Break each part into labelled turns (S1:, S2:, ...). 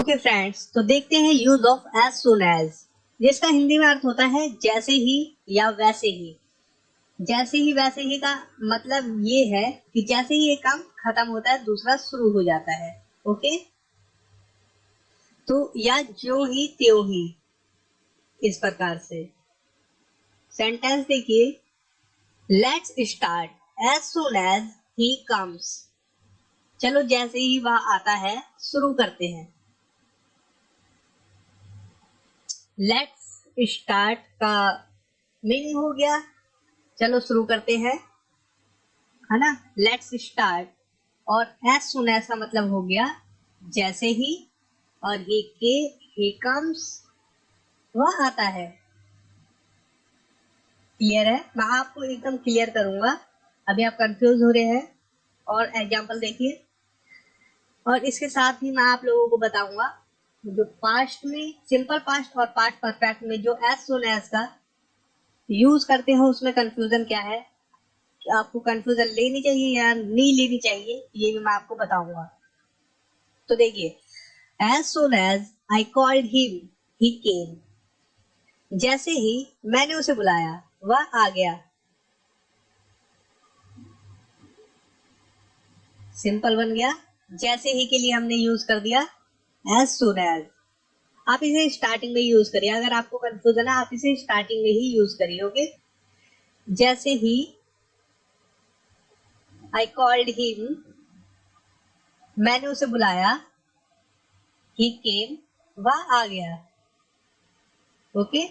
S1: Okay friends, तो देखते हैं use of as soon as, जिसका हिंदी में अर्थ होता है जैसे ही या वैसे ही। जैसे ही वैसे ही का मतलब ये है कि जैसे ही एक काम खत्म होता है दूसरा शुरू हो जाता है। ओके, तो या जो ही त्यों ही, इस प्रकार से सेंटेंस देखिए, let's start as soon as he comes. चलो जैसे ही वह आता है शुरू करते हैं। लेट्स स्टार्ट का मीनिंग हो गया चलो शुरू करते हैं, है ना। लेट्स स्टार्ट, और एज सुन एज का मतलब हो गया जैसे ही, और ही कम्स, वह आता है। क्लियर है? मैं आपको एकदम क्लियर करूंगा, अभी आप कंफ्यूज हो रहे हैं। और एग्जांपल देखिए, और इसके साथ ही मैं आप लोगों को बताऊंगा जो पास्ट में, सिंपल पास्ट और पास्ट परफेक्ट में जो एज सुन एज का यूज करते हो उसमें कंफ्यूजन क्या है, कि आपको कंफ्यूजन लेनी चाहिए या नहीं लेनी चाहिए, ये भी मैं आपको बताऊंगा। तो देखिए, as soon as I called him he came. जैसे ही मैंने उसे बुलाया वह आ गया। सिंपल बन गया। जैसे ही के लिए हमने यूज कर दिया एज सुन एज। आप इसे स्टार्टिंग में यूज करिए, अगर आपको कंफ्यूजन है आप इसे स्टार्टिंग में ही यूज करिए। ओके, जैसे ही आई कॉल्ड हिम, मैंने उसे बुलाया, ही केम, वह आ गया। Okay,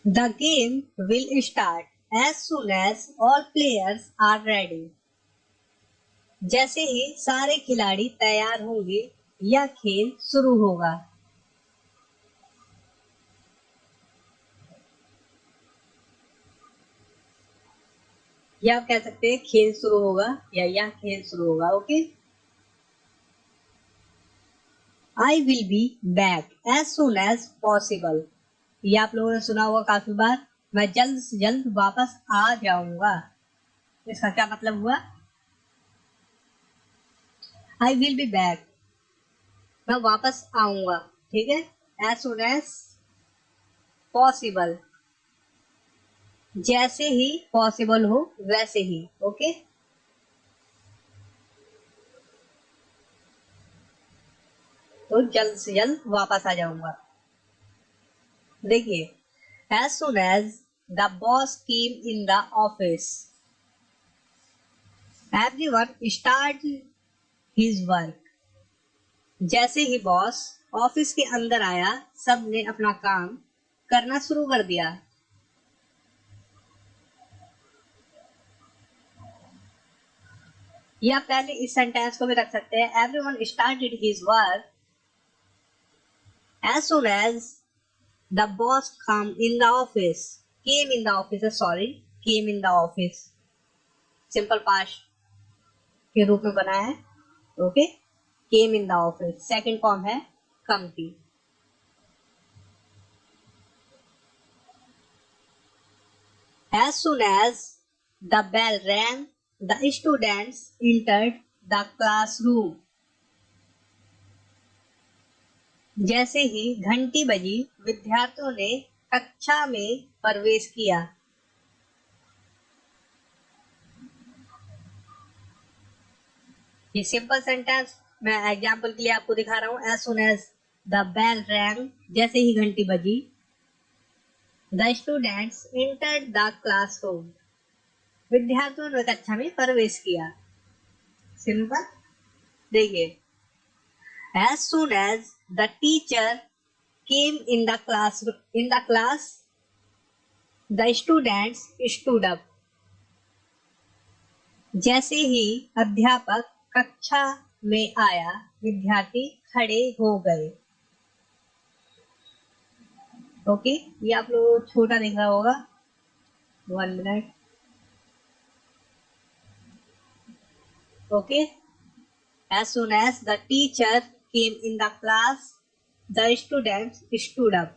S1: the game will start as soon as all players are ready. जैसे ही सारे खिलाड़ी तैयार होंगे यह खेल शुरू होगा। या आप कह सकते हैं खेल शुरू होगा या यह खेल शुरू होगा। Okay, I will be back as soon as possible. ये आप लोगों ने सुना होगा काफी बार, मैं जल्द से जल्द वापस आ जाऊंगा। इसका क्या मतलब हुआ? आई विल बी बैक, मैं वापस आऊंगा। ठीक है, एज सुन एज पॉसिबल, जैसे ही पॉसिबल हो वैसे ही। ओके, तो जल्द से जल्द वापस आ जाऊंगा। देखिए, as soon as the boss came in the office everyone start his work. जैसे ही बॉस ऑफिस के अंदर आया सबने अपना काम करना शुरू कर दिया। या पहले इस सेंटेंस को भी रख सकते हैं, everyone started his work as soon as the boss come in the office. Came in the office, sorry, came in the office simple past के रूप में बना है। Okay, came in the office second form है come की। As soon as the bell rang, the students entered the classroom. जैसे ही घंटी बजी विद्यार्थियों ने कक्षा में प्रवेश किया। ये सिंपल सेंटेंस मैं एग्जांपल के लिए आपको दिखा रहा हूं। As soon as the bell rang, जैसे ही घंटी बजी, the students entered the classroom, विद्यार्थियों ने कक्षा में प्रवेश किया। सिंपल। देखिए, as soon as the teacher came in the class, the students stood up. जैसे ही अध्यापक कक्षा में आया विद्यार्थी खड़े हो गए। ओके, ये आप लोग छोटा दिख रहा होगा, 1 minute. Okay, as soon as the teacher came in the class, the students stood up.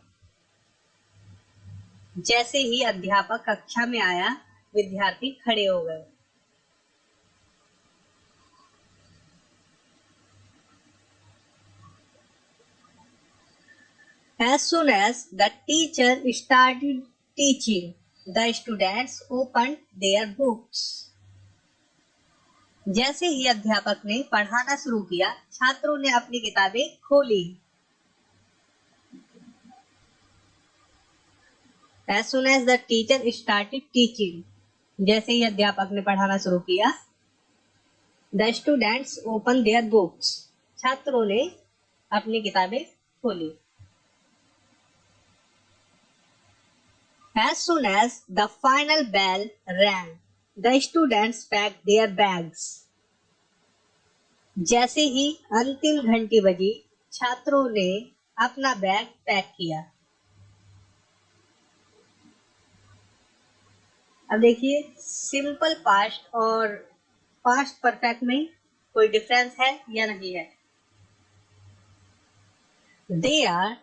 S1: जैसे ही अध्यापक कक्षा में आया विद्यार्थी खड़े हो गए। As soon as the teacher started teaching, the students opened their books. जैसे ही अध्यापक ने पढ़ाना शुरू किया, छात्रों ने अपनी किताबें खोली. As soon as the teacher started teaching, जैसे ही अध्यापक ने पढ़ाना शुरू किया, the students opened their books. छात्रों ने अपनी किताबें खोली. As soon as the final bell rang, the students packed their bags. जैसे ही अंतिम घंटी बजी, छात्रों ने अपना बैग पैक किया. अब देखिए, सिंपल पास्ट और पास्ट परफेक्ट में कोई डिफरेंस है या नहीं है. They are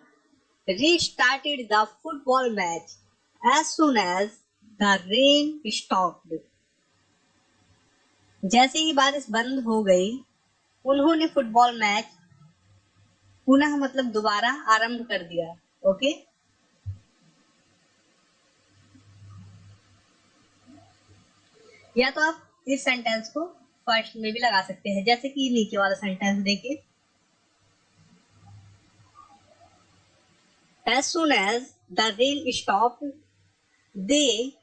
S1: restarted the football match as soon as the rain stopped. जैसे ही बारिश बंद हो गई, उन्होंने फुटबॉल मैच पुनः मतलब दोबारा आरंभ कर दिया. ओके, या तो आप इस सेंटेंस को फर्स्ट में भी लगा सकते हैं, जैसे कि नीचे वाला सेंटेंस देखिए. As soon as the rain stopped, they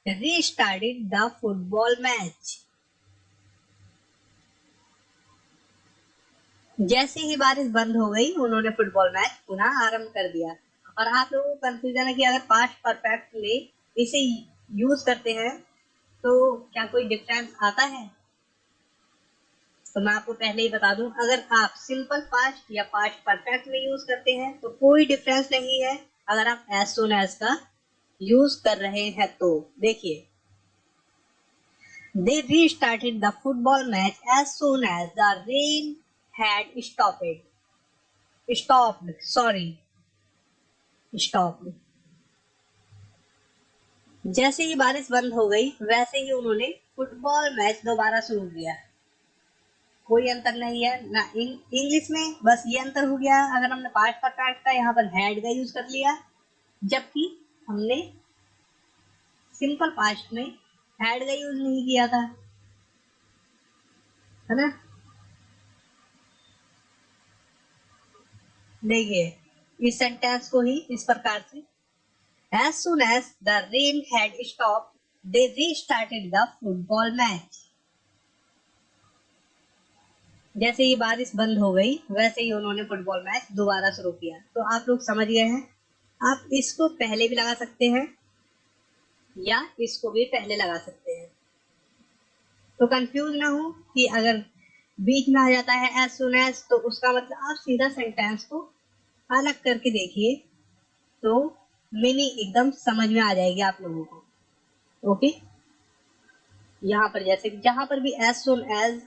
S1: restarted the football match. जैसे ही बारिश बंद हो गई, उन्होंने फुटबॉल मैच पुनः आरंभ कर दिया. और आप लोगों को कंफ्यूजन है कि अगर पास्ट परफेक्ट में इसे यूज करते हैं तो क्या कोई डिफरेंस आता है. तो मैं आपको पहले ही बता दूं, अगर आप सिंपल पास्ट या पास्ट परफेक्ट में यूज करते हैं तो कोई डिफरेंस नहीं है. अगर आप एज सून एज का यूज कर रहे हैं तो देखिए, they restarted the football match as soon as the rain had stopped. जैसे ही बारिश बंद हो गई, वैसे ही उन्होंने फुटबॉल मैच दोबारा शुरू किया. कोई अंतर नहीं है ना इंग्लिश में, बस ये अंतर हो गया अगर हमने पास्ट परफेक्ट का यहाँ पर हैड का यूज कर लिया, जबकि हमने सिंपल पास्ट में हैड का यूज नहीं किया था, है ना. देखिए, इस सेंटेंस को ही इस प्रकार से, as soon as the rain had stopped, they restarted the football match. जैसे ही बारिश बंद हो गई, वैसे ही उन्होंने फुटबॉल मैच दोबारा शुरू किया. तो आप लोग समझ गए हैं. आप इसको पहले भी लगा सकते हैं या इसको भी पहले लगा सकते हैं. तो कंफ्यूज ना हो कि अगर बीच में आ जाता है एज सुन एज, तो उसका मतलब आप सीधा सेंटेंस को अलग करके देखिए तो मीनिंग एकदम समझ में आ जाएगी आप लोगों को. ओके, यहाँ पर जैसे जहां पर भी एज सुन एज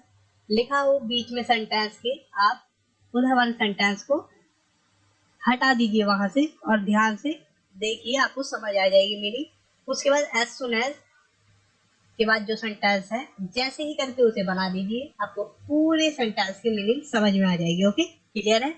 S1: लिखा हो बीच में सेंटेंस के, आप उधर वाले सेंटेंस को हटा दीजिए वहां से और ध्यान से देखिए, आपको समझ आ जाएगी मीनिंग. उसके बाद एज सुन एज के बाद जो सेंटेंस है, जैसे ही करके उसे बना दीजिए, आपको पूरे सेंटेंस की मीनिंग समझ में आ जाएगी. ओके, क्लियर है.